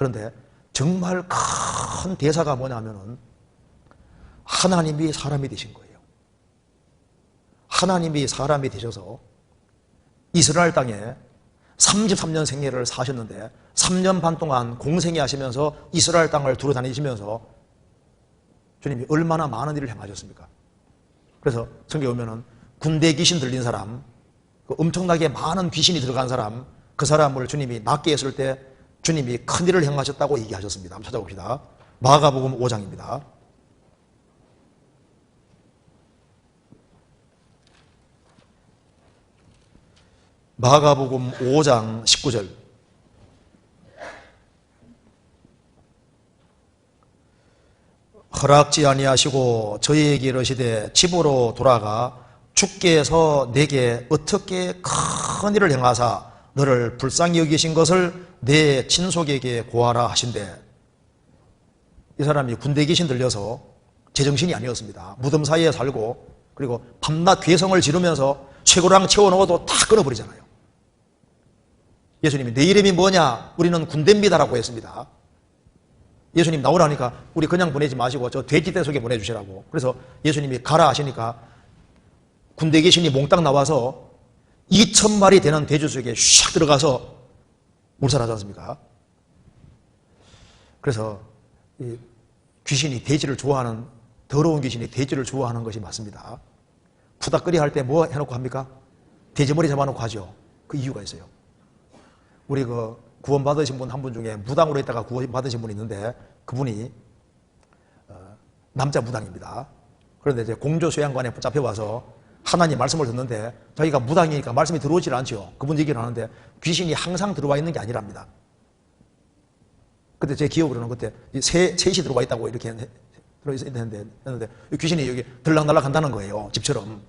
그런데 정말 큰 대사가 뭐냐면은 하나님이 사람이 되신 거예요. 하나님이 사람이 되셔서 이스라엘 땅에 33년 생애를 사셨는데 3년 반 동안 공생애 하시면서 이스라엘 땅을 두루다니시면서 주님이 얼마나 많은 일을 행하셨습니까? 그래서 성경에 보면은 군대 귀신 들린 사람, 엄청나게 많은 귀신이 들어간 사람, 그 사람을 주님이 낫게 했을 때 주님이 큰 일을 행하셨다고 얘기하셨습니다. 한번 찾아봅시다. 마가복음 5장입니다. 마가복음 5장 19절. 허락지 아니하시고 저희에게 이르시되 집으로 돌아가 주께서 내게 어떻게 큰 일을 행하사 너를 불쌍히 여기신 것을 내 친속에게 고하라 하신대. 이 사람이 군대 귀신 들려서 제정신이 아니었습니다. 무덤 사이에 살고 그리고 밤낮 괴성을 지르면서 쇠고랑 채워넣어도 다 끊어버리잖아요. 예수님이 내 이름이 뭐냐? 우리는 군대입니다라고 했습니다. 예수님 나오라니까 우리 그냥 보내지 마시고 저 돼지떼 속에 보내주시라고. 그래서 예수님이 가라 하시니까 군대 귀신이 몽땅 나와서 2,000마리 되는 돼지 속에 샥 들어가서 몰살하지 않습니까? 그래서 이 귀신이 돼지를 좋아하는, 더러운 귀신이 돼지를 좋아하는 것이 맞습니다. 푸닥거리 할 때 뭐 해놓고 합니까? 돼지머리 잡아놓고 하죠. 그 이유가 있어요. 우리 구원 받으신 분 한 분 중에 무당으로 있다가 구원 받으신 분이 있는데 그분이 남자 무당입니다. 그런데 이제 공조수양관에 붙잡혀와서 하나님 말씀을 듣는데 자기가 무당이니까 말씀이 들어오질 않죠. 그분 얘기를 하는데 귀신이 항상 들어와 있는 게 아니랍니다. 그때 제 기억으로는 그때 셋이 들어와 있다고 이렇게 들어있었는데 귀신이 여기 들락날락 한다는 거예요. 집처럼.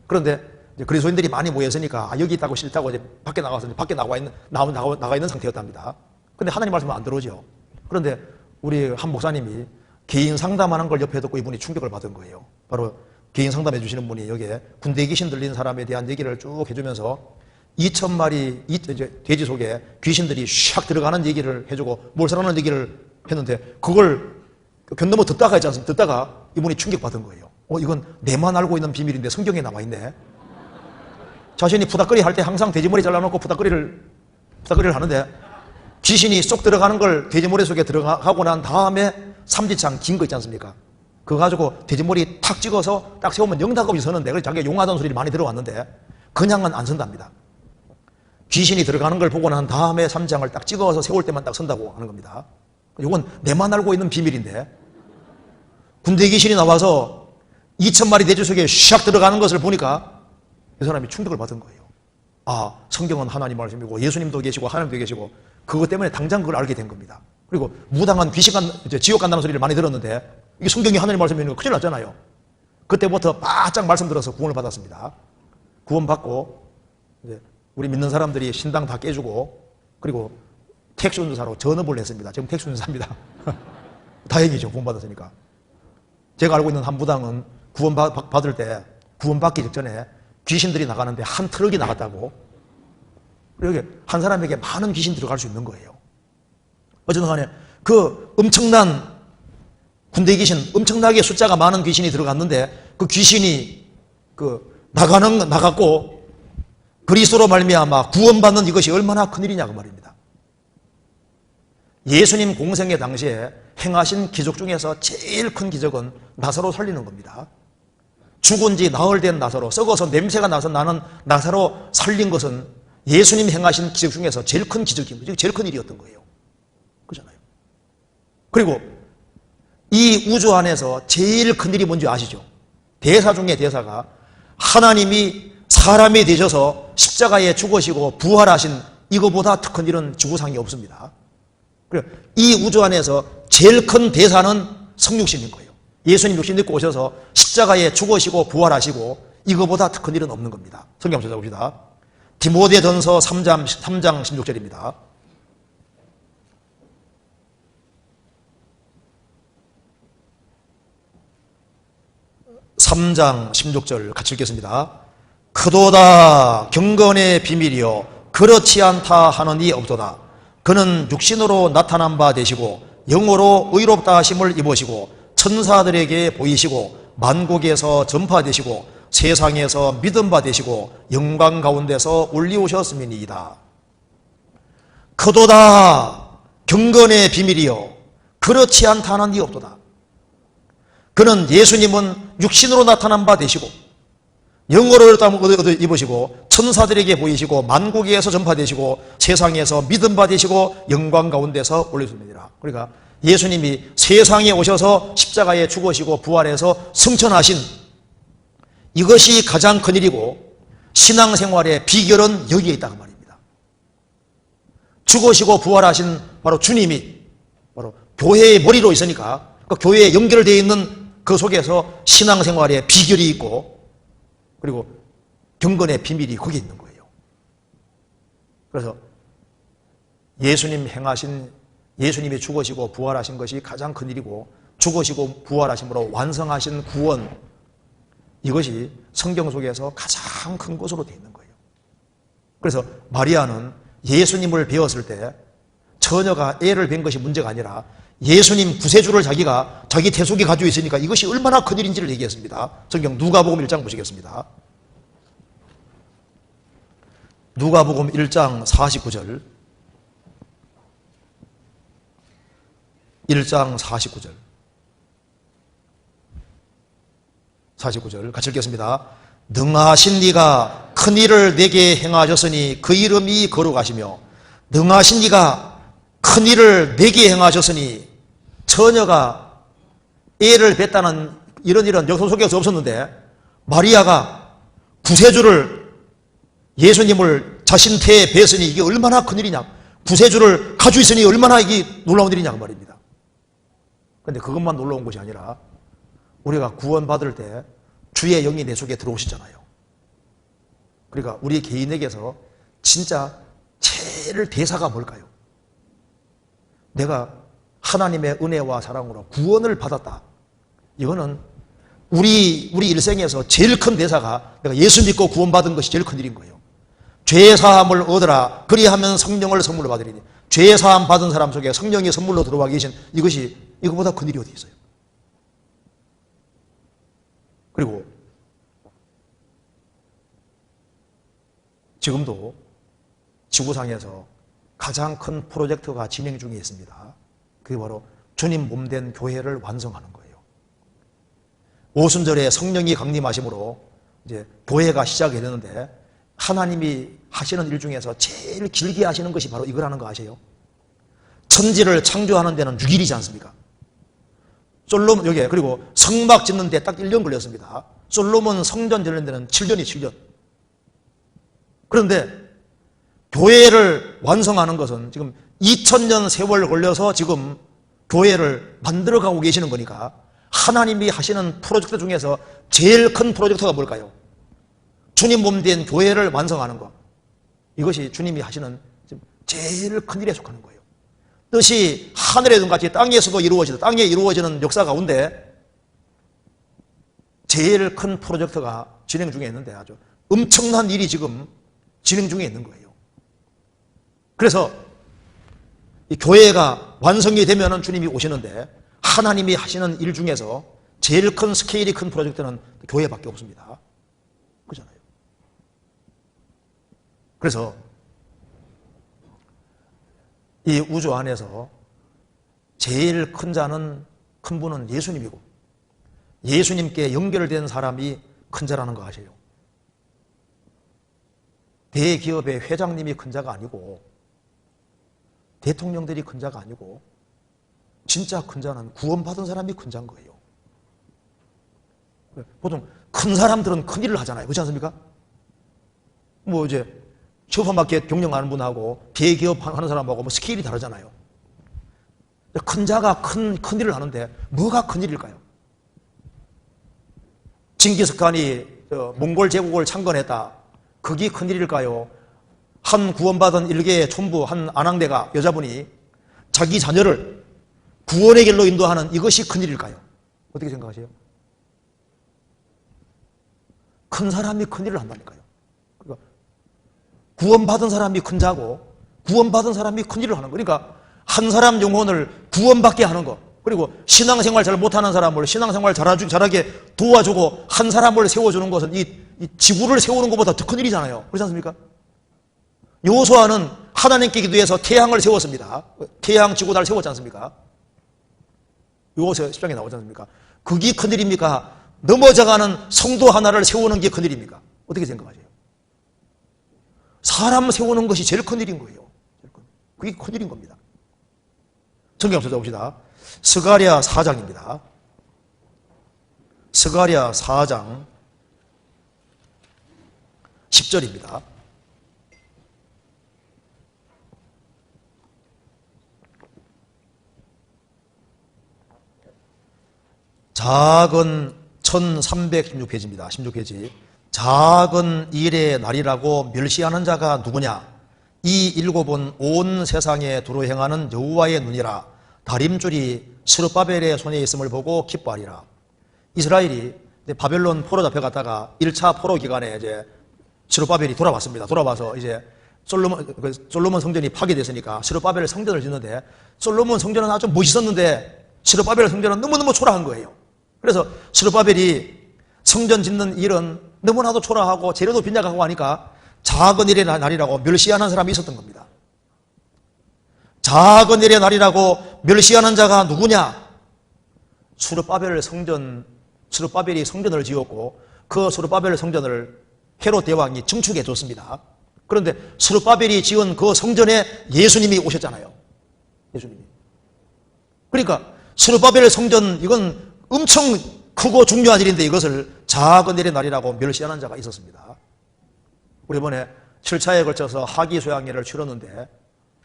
그런데 이제 그리스도인들이 많이 모였으니까 여기 있다고 싫다고 이제 밖에 나가서 이제 밖에 나가 있는 상태였답니다. 근데 하나님 말씀은 안 들어오죠. 그런데 우리 한 목사님이 개인 상담하는 걸 옆에 듣고 이분이 충격을 받은 거예요. 바로 개인 상담해 주시는 분이 여기에 군대 귀신 들린 사람에 대한 얘기를 쭉 해주면서 2,000마리 이제 돼지 속에 귀신들이 샥 들어가는 얘기를 해주고 몰살하는 얘기를 했는데 그걸 견넘어 듣다가 있지 않습니까? 듣다가 이분이 충격받은 거예요. 이건 내만 알고 있는 비밀인데 성경에 나와 있네. 자신이 푸닥거리 할 때 항상 돼지머리 잘라놓고 푸닥거리를 하는데 귀신이 쏙 들어가는 걸 돼지머리 속에 들어가고 난 다음에 삼지창 긴 거 있지 않습니까? 그거 가지고 돼지머리 탁 찍어서 딱 세우면 영탁없이 서는데 그래서 자기가 용하던 소리를 많이 들어왔는데 그냥은 안 선답니다. 귀신이 들어가는 걸 보고 난 다음에 삼지창을 딱 찍어서 세울 때만 딱 선다고 하는 겁니다. 이건 내만 알고 있는 비밀인데 군대 귀신이 나와서 2,000마리 돼지 속에 샥 들어가는 것을 보니까 이 사람이 충격을 받은 거예요. 아, 성경은 하나님 말씀이고 예수님도 계시고 하나님도 계시고 그것 때문에 당장 그걸 알게 된 겁니다. 그리고 무당한 귀신 지옥 간다는 소리를 많이 들었는데 이게 성경이 하나님 말씀이니까 큰일 났잖아요. 그때부터 바짝 말씀 들어서 구원을 받았습니다. 구원 받고 이제 우리 믿는 사람들이 신당 다 깨주고 그리고 택시 운전사로 전업을 했습니다. 지금 택시 운전사입니다. 다행이죠. 구원 받았으니까. 제가 알고 있는 한 무당은 구원 받을 때 구원 받기 직전에 귀신들이 나가는데 한 트럭이 나갔다고. 여기 한 사람에게 많은 귀신 들어갈 수 있는 거예요. 어쨌든 간에 그 엄청난 군대 귀신, 엄청나게 숫자가 많은 귀신이 들어갔는데 그 귀신이 나갔고 그리스도로 말미암아 구원받는 이것이 얼마나 큰일이냐 그 말입니다. 예수님 공생애 당시에 행하신 기적 중에서 제일 큰 기적은 나사로 살리는 겁니다. 죽은 지 나흘 된 나사로, 썩어서 냄새가 나서 나는 나사로 살린 것은 예수님 행하신 기적 중에서 제일 큰 기적입니다. 제일 큰 일이었던 거예요. 그렇잖아요. 그리고 이 우주 안에서 제일 큰 일이 뭔지 아시죠? 대사 중에 대사가 하나님이 사람이 되셔서 십자가에 죽으시고 부활하신 이거보다 더 큰 일은 지구상에 없습니다. 그리고 이 우주 안에서 제일 큰 대사는 성육신인 거예요. 예수님 육신 입고 오셔서 십자가에 죽으시고 부활하시고 이거보다 더 큰 일은 없는 겁니다. 성경 한번 찾아봅시다. 디모데전서 3장 16절입니다. 3장 16절 같이 읽겠습니다. 크도다 경건의 비밀이요 그렇지 않다 하는 이 없도다. 그는 육신으로 나타난 바 되시고 영으로 의롭다 하심을 입으시고 천사들에게 보이시고 만국에서 전파되시고 세상에서 믿음 바 되시고 영광 가운데서 올리우셨음이니이다. 그도다 경건의 비밀이요 그렇지 않다는 이 없도다. 그는 예수님은 육신으로 나타난 바 되시고 영어로 입으시고 천사들에게 보이시고 만국에서 전파되시고 세상에서 믿음 받으시고 영광 가운데서 올리십니다. 그러니까 예수님이 세상에 오셔서 십자가에 죽으시고 부활해서 승천하신 이것이 가장 큰 일이고 신앙생활의 비결은 여기에 있다고 말입니다. 죽으시고 부활하신 바로 주님이 바로 교회의 머리로 있으니까 그 교회에 연결되어 있는 그 속에서 신앙생활의 비결이 있고 그리고 경건의 비밀이 거기에 있는 거예요. 그래서 예수님이 죽으시고 부활하신 것이 가장 큰 일이고 죽으시고 부활하심으로 완성하신 구원 이것이 성경 속에서 가장 큰 것으로 되어 있는 거예요. 그래서 마리아는 예수님을 배웠을 때 처녀가 애를 뵌 것이 문제가 아니라 예수님 구세주를 자기가 자기 태속에 가지고 있으니까 이것이 얼마나 큰 일인지를 얘기했습니다. 성경 누가복음 1장 보시겠습니다. 누가복음 1장 49절 1장 49절 같이 읽겠습니다. 능하신 이가 큰 일을 내게 행하셨으니 그 이름이 거룩하시며 능하신 이가 큰 일을 내게 행하셨으니 처녀가 애를 뱉다는 이런 일은 역사 속에서 없었는데 마리아가 구세주를 예수님을 자신 태에 뵀으니 이게 얼마나 큰 일이냐 구세주를 가지고 있으니 얼마나 이게 놀라운 일이냐 그 말입니다. 그런데 그것만 놀라운 것이 아니라 우리가 구원받을 때 주의 영이 내 속에 들어오시잖아요. 그러니까 우리 개인에게서 진짜 제일 대사가 뭘까요? 내가 하나님의 은혜와 사랑으로 구원을 받았다. 이거는 우리 일생에서 제일 큰 대사가 내가 예수 믿고 구원받은 것이 제일 큰 일인 거예요. 죄 사함을 얻으라 그리하면 성령을 선물로 받으리니 죄 사함 받은 사람 속에 성령이 선물로 들어와 계신 이것이 이거보다 큰 일이 어디 있어요. 그리고 지금도 지구상에서 가장 큰 프로젝트가 진행 중에 있습니다. 그게 바로 주님 몸된 교회를 완성하는 거예요. 오순절에 성령이 강림하심으로 이제 교회가 시작이 되는데 하나님이 하시는 일 중에서 제일 길게 하시는 것이 바로 이거라는 거 아세요? 천지를 창조하는 데는 6일이지 않습니까? 솔로몬 여기 그리고 성막 짓는 데 딱 1년 걸렸습니다. 솔로몬 성전 짓는 데는 7년이 7년. 그런데 교회를 완성하는 것은 지금 2000년 세월 걸려서 지금 교회를 만들어가고 계시는 거니까 하나님이 하시는 프로젝트 중에서 제일 큰 프로젝트가 뭘까요? 주님 몸된 교회를 완성하는 것. 이것이 주님이 하시는 제일 큰 일에 속하는 거예요. 뜻이 하늘에도 같이 땅에서도 이루어지다. 땅에 이루어지는 역사 가운데 제일 큰 프로젝트가 진행 중에 있는데 아주 엄청난 일이 지금 진행 중에 있는 거예요. 그래서 이 교회가 완성이 되면은 주님이 오시는데 하나님이 하시는 일 중에서 제일 큰 스케일이 큰 프로젝트는 교회밖에 없습니다. 그렇잖아요. 그래서 이 우주 안에서 제일 큰 자는 큰 분은 예수님이고 예수님께 연결된 사람이 큰 자라는 거 아세요? 대기업의 회장님이 큰 자가 아니고 대통령들이 큰 자가 아니고 진짜 큰 자는 구원받은 사람이 큰 자인 거예요. 보통 큰 사람들은 큰 일을 하잖아요. 그렇지 않습니까? 뭐 이제 슈퍼마켓 경영하는 분하고 대기업 하는 사람하고 뭐 스케일이 다르잖아요. 큰 자가 큰 일을 하는데 뭐가 큰 일일까요? 징기스칸이 몽골 제국을 창건했다. 그게 큰 일일까요? 한 구원받은 일개의 촌부 한 아낙네가 여자분이 자기 자녀를 구원의 길로 인도하는 이것이 큰 일일까요? 어떻게 생각하세요? 큰 사람이 큰 일을 한다니까요. 그러니까 구원받은 사람이 큰 자고 구원받은 사람이 큰일을 하는 거. 그러니까 한 사람 영혼을 구원받게 하는 거. 그리고 신앙생활 잘 못하는 사람을 신앙생활 잘하게 도와주고 한 사람을 세워주는 것은 이 지구를 세우는 것보다 더 큰일이잖아요. 그렇지 않습니까? 여호수아는 하나님께 기도해서 태양을 세웠습니다. 태양, 지구, 달 세웠지 않습니까? 여호수아 10장에 나오지 않습니까? 그게 큰일입니까? 넘어져가는 성도 하나를 세우는 게 큰일입니까? 어떻게 생각하세요? 사람 세우는 것이 제일 큰일인 거예요. 그게 큰일인 겁니다. 성경 찾아봅시다. 스가랴 4장입니다. 스가랴 4장 10절입니다. 작은 1316페이지입니다. 16페이지. 작은 일의 날이라고 멸시하는 자가 누구냐? 이 일곱은 온 세상에 두루 행하는 여호와의 눈이라. 다림줄이 스룹바벨의 손에 있음을 보고 기뻐하리라. 이스라엘이 바벨론 포로 잡혀갔다가 1차 포로 기간에 이제 스룹바벨이 돌아왔습니다. 돌아와서 이제 솔로몬 성전이 파괴됐으니까 스룹바벨 성전을 짓는데 솔로몬 성전은 아주 멋있었는데 스룹바벨 성전은 너무너무 초라한 거예요. 그래서 스룹바벨이 성전 짓는 일은 너무나도 초라하고 재료도 빈약하고 하니까 작은 일의 날이라고 멸시하는 사람이 있었던 겁니다. 작은 일의 날이라고 멸시하는 자가 누구냐? 스룹바벨이 성전을 지었고 그 스룹바벨 성전을 헤롯 대왕이 증축해 줬습니다. 그런데 스룹바벨이 지은 그 성전에 예수님이 오셨잖아요. 예수님이. 그러니까 스룹바벨 성전 이건 엄청 크고 중요한 일인데 이것을 작은 일의 날이라고 멸시하는 자가 있었습니다. 우리 이번에 7차에 걸쳐서 하기소양회를 치렀는데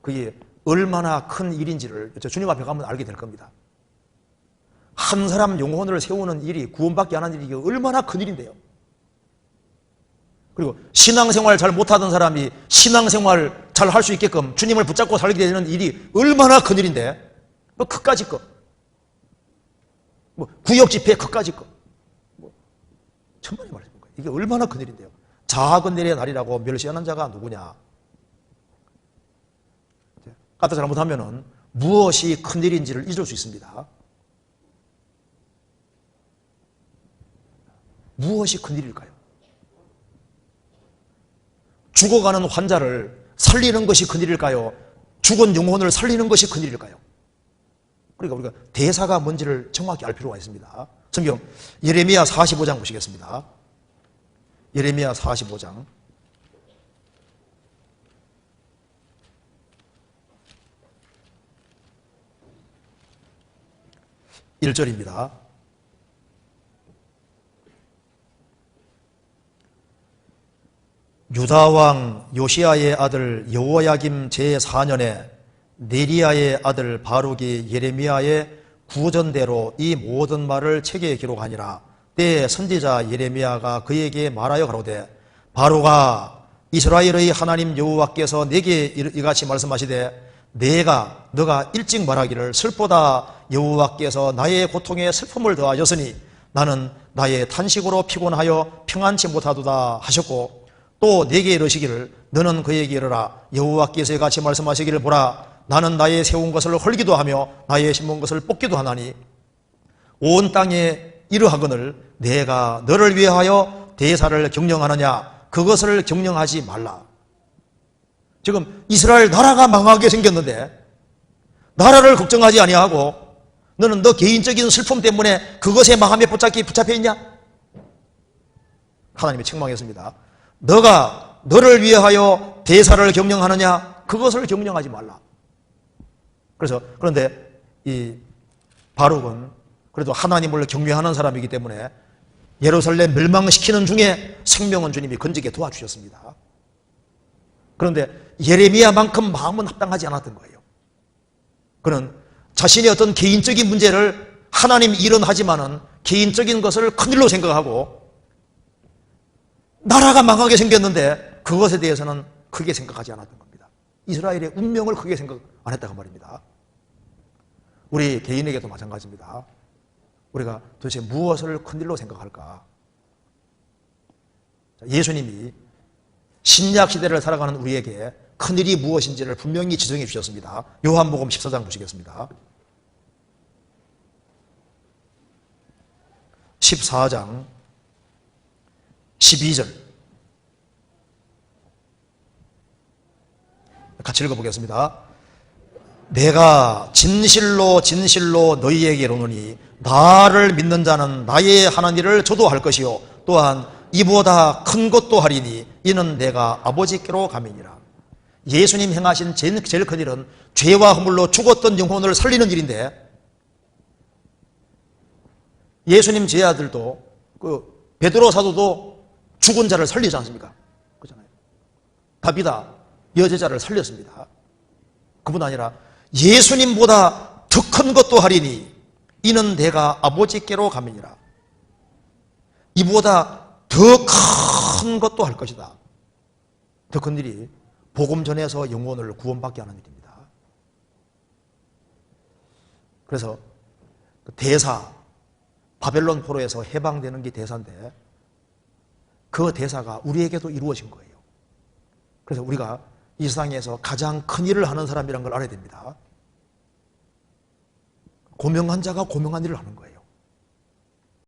그게 얼마나 큰 일인지를 주님 앞에 가면 알게 될 겁니다. 한 사람 영혼을 세우는 일이 구원받게 하는 일이 얼마나 큰 일인데요. 그리고 신앙생활 잘 못하던 사람이 신앙생활 잘 할 수 있게끔 주님을 붙잡고 살게 되는 일이 얼마나 큰 일인데 그까짓 거. 구역 집회 그까짓 거. 천만의 말씀입니다. 이게 얼마나 큰 일인데요. 작은 일의 날이라고 멸시하는 자가 누구냐? 까딱 잘못하면은 무엇이 큰 일인지를 잊을 수 있습니다. 무엇이 큰 일일까요? 죽어가는 환자를 살리는 것이 큰 일일까요? 죽은 영혼을 살리는 것이 큰 일일까요? 그러니까 우리가 대사가 뭔지를 정확히 알 필요가 있습니다. 성경 예레미야 45장 보시겠습니다. 예레미야 45장 1절입니다. 유다왕 요시야의 아들 여호야김 제4년에 네리야의 아들 바룩이 예레미야의 구전대로 이 모든 말을 책에 기록하니라. 때에 선지자 예레미야가 그에게 말하여 가로되 바룩아 이스라엘의 하나님 여호와께서 내게 이같이 말씀하시되 너가 일찍 말하기를 슬프다 여호와께서 나의 고통에 슬픔을 더하셨으니 나는 나의 탄식으로 피곤하여 평안치 못하도다 하셨고 또 내게 이르시기를 너는 그에게 이르라 여호와께서 이같이 말씀하시기를 보라 나는 나의 세운 것을 헐기도 하며 나의 심은 것을 뽑기도 하나니 온 땅에 이르하거늘 내가 너를 위하여 대사를 경영하느냐 그것을 경영하지 말라. 지금 이스라엘 나라가 망하게 생겼는데 나라를 걱정하지 아니하고 너는 너 개인적인 슬픔 때문에 그것에 마음에 붙잡혀 있냐? 하나님이 책망했습니다. 너가 너를 위하여 대사를 경영하느냐? 그것을 경영하지 말라. 그런데 이 바룩은 그래도 하나님을 경외하는 사람이기 때문에 예루살렘 멸망시키는 중에 생명은 주님이 건지게 도와주셨습니다. 그런데 예레미야만큼 마음은 합당하지 않았던 거예요. 그는 자신의 어떤 개인적인 문제를 하나님 일은 하지만은 개인적인 것을 큰일로 생각하고 나라가 망하게 생겼는데 그것에 대해서는 크게 생각하지 않았던 겁니다. 이스라엘의 운명을 크게 생각 안 했다고 말입니다. 우리 개인에게도 마찬가지입니다. 우리가 도대체 무엇을 큰일로 생각할까? 예수님이 신약 시대를 살아가는 우리에게 큰일이 무엇인지를 분명히 지정해 주셨습니다. 요한복음 14장 보시겠습니다. 14장 12절 같이 읽어보겠습니다. 내가 진실로 진실로 너희에게 이르노니 나를 믿는 자는 나의 하는 일을 저도 할 것이요 또한 이보다 큰 것도 하리니 이는 내가 아버지께로 가미니라. 예수님 행하신 제일 큰 일은 죄와 허물로 죽었던 영혼을 살리는 일인데, 예수님 제 아들도 베드로 사도도 죽은 자를 살리지 않습니까? 그렇잖아요. 다비다 여제자를 살렸습니다. 그뿐 아니라 예수님보다 더 큰 것도 하리니 이는 내가 아버지께로 가미니라. 이보다 더 큰 것도 할 것이다. 더 큰 일이 복음 전에서 영혼을 구원받게 하는 일입니다. 그래서 대사, 바벨론 포로에서 해방되는 게 대사인데 그 대사가 우리에게도 이루어진 거예요. 그래서 우리가 이 세상에서 가장 큰 일을 하는 사람이라는 걸 알아야 됩니다. 고명한 자가 고명한 일을 하는 거예요.